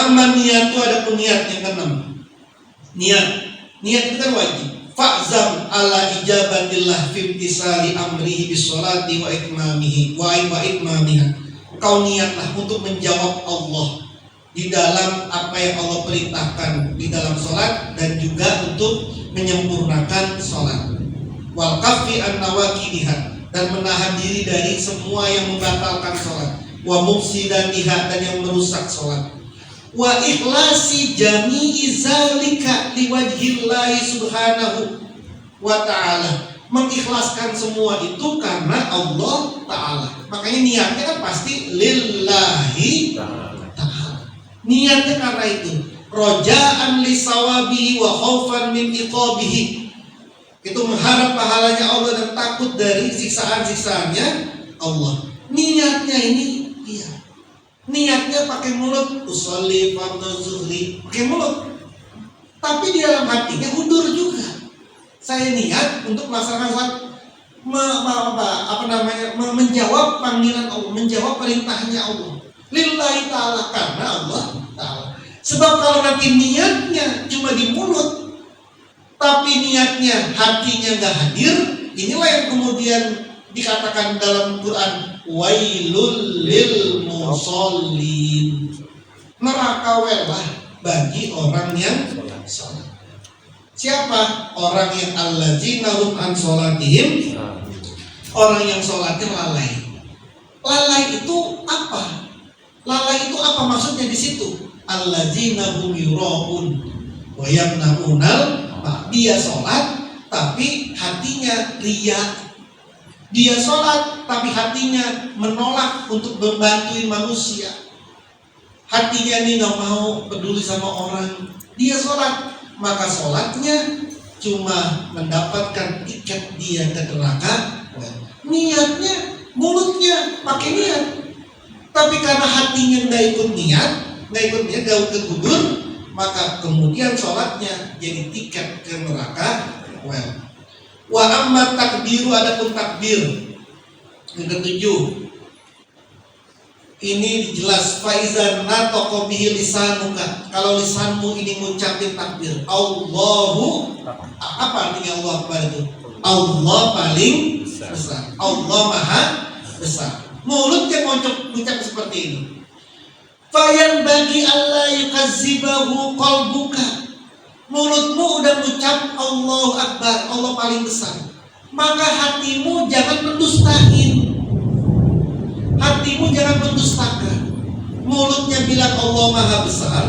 amma niyatu, ada pun niat yang keenam. Niat itu kan wajib. Fa'zam ala ijabatillah fi imtisali amrihi bisolati wa itmamiha. Kau niatlah untuk menjawab Allah di dalam apa yang Allah perintahkan di dalam sholat, dan juga untuk menyempurnakan sholat. Wal kafi an nawakidiha, dan menahan diri dari semua yang membatalkan sholat. Wa mufsidatiha, dan yang merusak sholat. Wa ikhlasi jami'i zalika liwajhillahi subhanahu wa ta'ala, mengikhlaskan semua itu karena Allah Ta'ala. Makanya niatnya kan pasti lillahi ta'ala. Niatnya karena itu roja'an li sawabihi wa khaufan min iqabihi, itu mengharap pahalanya Allah dan takut dari siksaan-siksaannya Allah. Niatnya ini niatnya pakai mulut, usolli fardhu zuhri, pakai mulut, tapi di dalam hatinya hundur juga. Saya niat untuk melaksanakan sholat, menjawab panggilan Allah, menjawab perintahnya Allah, lillahi ta'ala, karena Allah Ta'ala. Sebab kalau nanti niatnya cuma di mulut, tapi niatnya hatinya gak hadir, inilah yang kemudian dikatakan dalam Quran, wailul lil musallin, neraka welah bagi orang yang sholat. Siapa? Orang yang allazina hum an sholatihim, orang yang sholatnya lalai. Lalai itu apa? Lalai itu apa maksudnya di situ? Allazina hum yura'un wa yamna'unal, dia sholat tapi hatinya riya. Dia sholat tapi hatinya menolak untuk membantu manusia. Hatinya ini gak mau peduli sama orang. Dia sholat, maka sholatnya cuma mendapatkan tiket dia ke neraka. Niatnya, mulutnya pakai niat, tapi karena hatinya gak ikut niat, gak ikut gugur, maka kemudian sholatnya jadi tiket ke neraka. Wa amma takbiru, adapun takbir yang ketujuh, ini jelas faizan natoko bihi lisanuka, kalau lisanmu ini ngucapin takbir Allahu, apa artinya Allah Akbar itu? Allah paling besar, Allah maha besar. Mulutnya ngucap seperti ini. Fayan bagi Allah yukazibahu qalbuka, mulutmu udah mengucap Allahu Akbar, Allah paling besar, maka hatimu jangan mendustain. Hatimu jangan mendustakan. Mulutnya bilang Allah maha besar,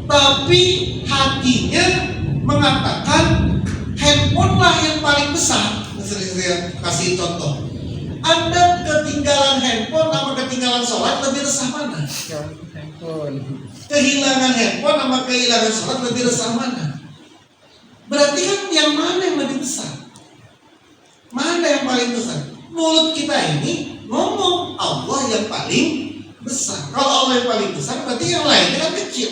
tapi hatinya mengatakan handphone lah yang paling besar. Saya kasih contoh. Anda ketinggalan handphone sama ketinggalan sholat, lebih resah mana? Kehilangan handphone sama kehilangan sholat, lebih resah mana? Berarti kan yang mana yang lebih besar? Mana yang paling besar? Mulut kita ini ngomong Allah yang paling besar. Kalau Allah yang paling besar, berarti yang lainnya kan kecil.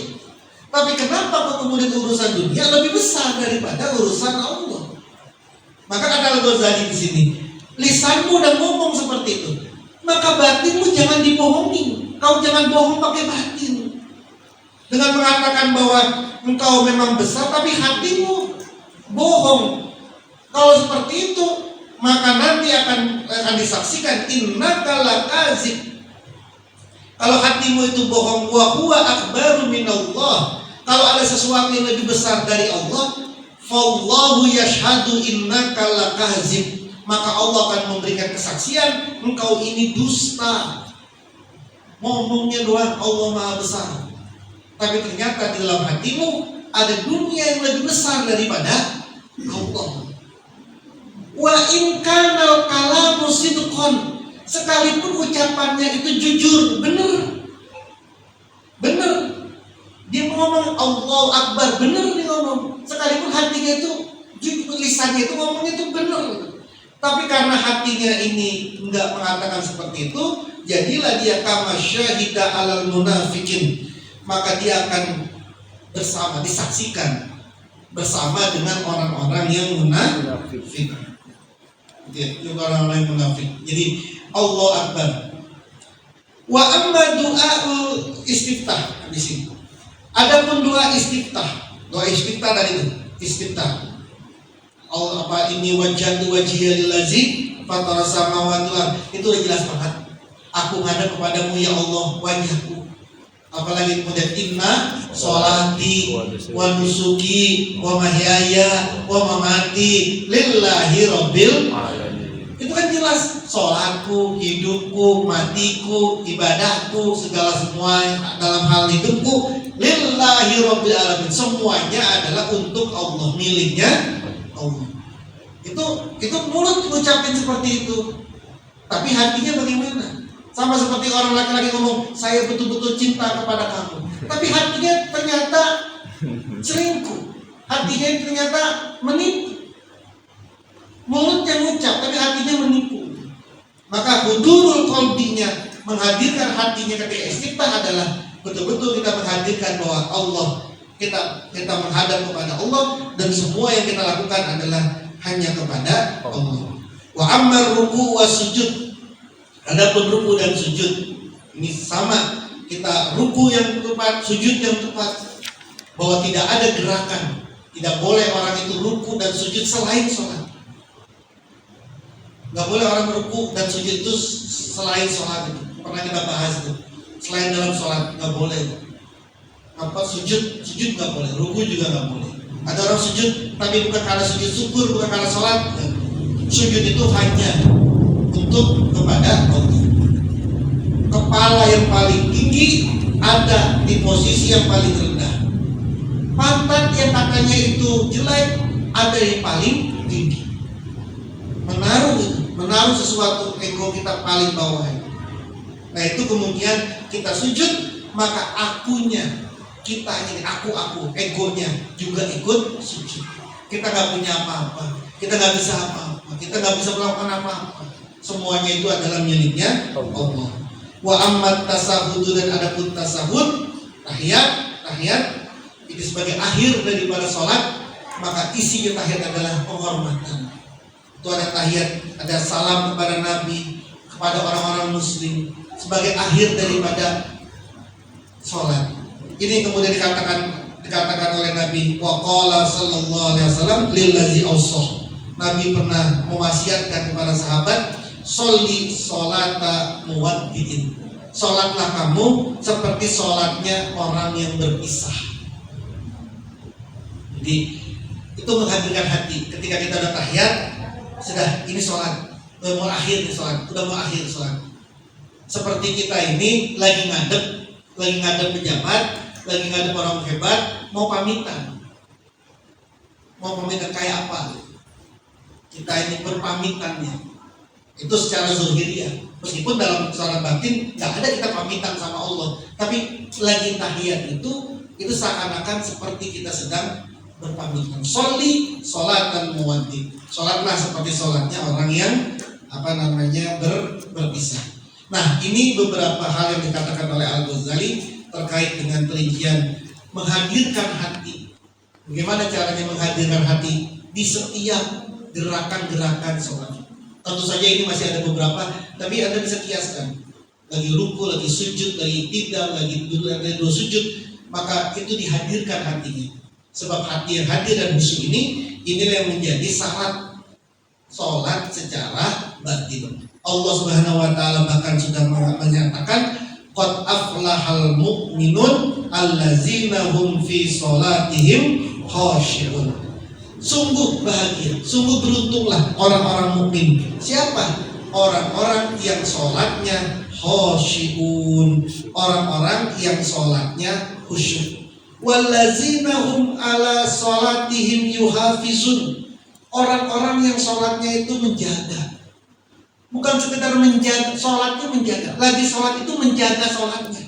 Tapi kenapa kemudian urusan dunia lebih besar daripada urusan Allah? Maka kata Al-Ghazali di sini, lisanmu udah ngomong seperti itu, maka batinmu jangan dibohongin. Kau jangan bohong pakai batin dengan mengatakan bahwa engkau memang besar, tapi hatimu bohong. Kalau seperti itu, maka nanti akan disaksikan innaka lakazib. Kalau hatimu itu bohong, wa huwa akbaru minallah, kalau ada sesuatu yang lebih besar dari Allah, fallahu yashhadu innaka lakazib, maka Allah akan memberikan kesaksian engkau ini dusta. Ngomongnya doang Allah maha besar, tapi ternyata di dalam hatimu ada dunia yang lebih besar daripada Allah. Wa in kanal kalamu sidqon, sekalipun ucapannya itu jujur, benar. Dia ngomong Allahu Akbar, benar dia ngomong. Sekalipun hatinya itu jujur, lisannya itu ngomongnya itu benar. Tapi karena hatinya ini enggak mengatakan seperti itu, jadilah dia kama syahida alal munafikin, maka dia akan bersama, disaksikan bersama dengan orang-orang yang munafik. Juga orang-orang yang munafik. Jadi Allah Akbar. Wa amma du'a'ul istiftah di sini. Adapun doa istiftah tadi itu istiftah. Allah apa ini wajhatu wajhiya lillazi fatara samawati wal ardh, itu udah jelas banget. Aku ngadep kepadamu ya Allah wajahku. Apalagi kemudian inna sholati wa nusuki wa mahyaya wa mamati lillahi rabbil alamin. Itu kan jelas, sholatku, hidupku, matiku, ibadahku, segala semua dalam hal hidupku lillahi rabbil alamin. Semuanya adalah untuk Allah, miliknya Allah. Itu mulut ngucapin seperti itu, tapi hatinya bagaimana? Sama seperti orang laki-laki ngomong, saya betul-betul cinta kepada kamu, tapi hatinya ternyata selingkuh, hatinya ternyata menipu. Mulutnya ngucap, tapi hatinya menipu. Maka hudurul qalbinya, menghadirkan hatinya ketika istiftah adalah betul-betul kita menghadirkan bahwa Allah, kita menghadap kepada Allah, dan semua yang kita lakukan adalah hanya kepada Allah. Wa ammar ruku' wa sujud, adapun ruku dan sujud ini sama, kita ruku yang tepat, sujud yang tepat, bahwa tidak ada gerakan, tidak boleh orang itu ruku dan sujud selain sholat. Nggak boleh orang ruku dan sujud itu selain sholat. Itu pernah kita bahas itu, selain dalam sholat nggak boleh. Apa sujud nggak boleh, ruku juga nggak boleh. Ada orang sujud tapi bukan karena sujud syukur, bukan karena sholat. Sujud itu hanya untuk kepada Allah. Kepala yang paling tinggi ada di posisi yang paling rendah. Pantat yang katanya itu jelek ada yang paling tinggi. Menaruh sesuatu, ego kita paling bawah. Nah itu kemudian kita sujud, maka akunya kita ini aku, egonya juga ikut sujud. Kita nggak punya apa-apa, kita nggak bisa apa-apa, kita nggak bisa melakukan apa-apa. Semuanya itu adalah miliknya Allah. Wa ammat tasahud, dan adapun tasahud, tahiyat itu sebagai akhir daripada sholat, maka isi tahiyat adalah penghormatan. Itu ada tahiyat, ada salam kepada Nabi, kepada orang-orang Muslim sebagai akhir daripada sholat. Ini kemudian dikatakan oleh Nabi, wa qala sallallahu alaihi wasallam lillazi awsah. Nabi pernah mewasiatkan kepada sahabat, sholli sholata muwaddi'in. Sholatlah kamu seperti sholatnya orang yang berpisah. Jadi itu menghadirkan hati. Ketika kita udah tahiyat, sudah ini sholat, udah mau akhir sholat. Seperti kita ini lagi ngadep pejabat, lagi ngadep orang hebat, mau pamitan kayak apa? Kita ini berpamitannya itu secara zahiriyah, meskipun dalam secara batin nggak ada kita pamitan sama Allah, tapi lagi tahiyat itu seakan-akan seperti kita sedang berpamitan. Sholli sholatan muwaddi, sholatlah seperti sholatnya orang yang berpisah. Nah ini beberapa hal yang dikatakan oleh Al-Ghazali terkait dengan perincian menghadirkan hati. Bagaimana caranya menghadirkan hati di setiap gerakan-gerakan sholat. Tentu saja ini masih ada beberapa, tapi Anda bisa kiaskan. Lagi ruku, lagi sujud, lagi tidak, lagi duduk, lagi dua sujud, maka itu dihadirkan hatinya. Sebab hati yang hadir dan khusyuk inilah yang menjadi syarat sholat secara batin. Allah Subhanahu wa taala bahkan sudah menyatakan, qad aflahal mu'minun allazina hum fi sholatihim khashi'un. Sungguh bahagia, sungguh beruntunglah orang-orang mukmin. Siapa? Orang-orang yang sholatnya khashi'un, orang-orang yang sholatnya khusyuk. Wallazina hum ala sholatihim yuhafizun, orang-orang yang sholatnya itu menjaga. Bukan sekedar menjaga, sholatnya menjaga. Lagi sholat itu menjaga sholatnya.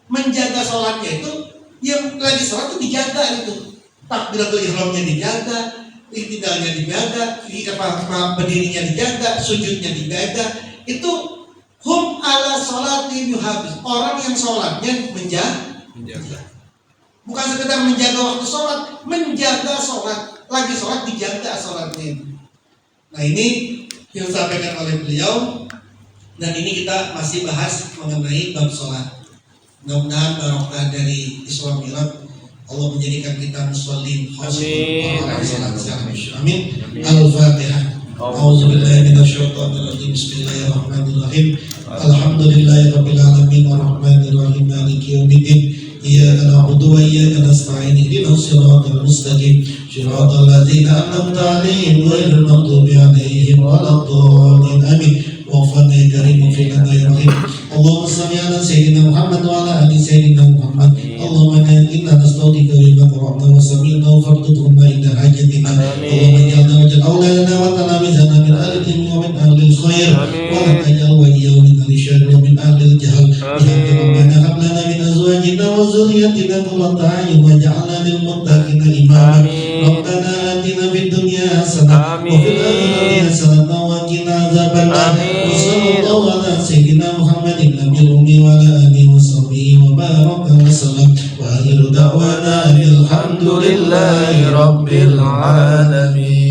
Menjaga sholatnya itu, yang lagi sholat itu dijaga itu. Takbiratul ihramnya dijaga, iktidalnya dijaga, berdirinya dijaga, sujudnya dijaga. Itu hum ala sholatihim yuhafiz, orang yang sholatnya menjaga. Bukan sekedar menjaga waktu sholat, menjaga sholat. Lagi sholat dijaga sholatnya. Nah ini yang disampaikan oleh beliau, dan ini kita masih bahas mengenai bab sholat. Mudah-mudahan barokah dari Isra Mi'raj Allah menjadikan kita musallin khashi'in. Amin. Al-Fatihah. A'udzubillahi minasyaitonir rajim. Bismillahirrahmanirrahim. Alhamdulillahirabbil alamin arrahmanir rahim maliki yaumiddin. Iyyaka na'budu wa iyyaka nasta'in. Ihdinas siratal mustaqim. Siratal ladzina an'amta 'alaihim ghairil maghdubi 'alaihim waladdallin. Amin. Waghfirna ya karim waghfir lana ya rahim. Allahumma shalli ala sayyidina Muhammad wa ala ali sayyidina Muhammad. Allahumma inna nas'aluka bima qara'na wa sami'na wa farduhuma ila hajatina. Allahumma ij'alna wa ij'al awladana wa talamizana min ahli ilmi wa min ahli khair wa la taj'al waliyahum min ahli syarr wa min ahli jahl. Ya Rabbana hab lana min azwajina wa dhurriyyatina qurrata a'yun waj'alna lil muttaqina imama. Rabbana atina fid dunya hasanah wa fil akhirati hasanah wa qina adzabannar. Wa sallallahu ala sayyidina Muhammadin nabiyil ummi wa ala alihi wa sahbihi wa baraka wa sallam. Wa akhiru da'wana alhamdulillahi rabbil alamin.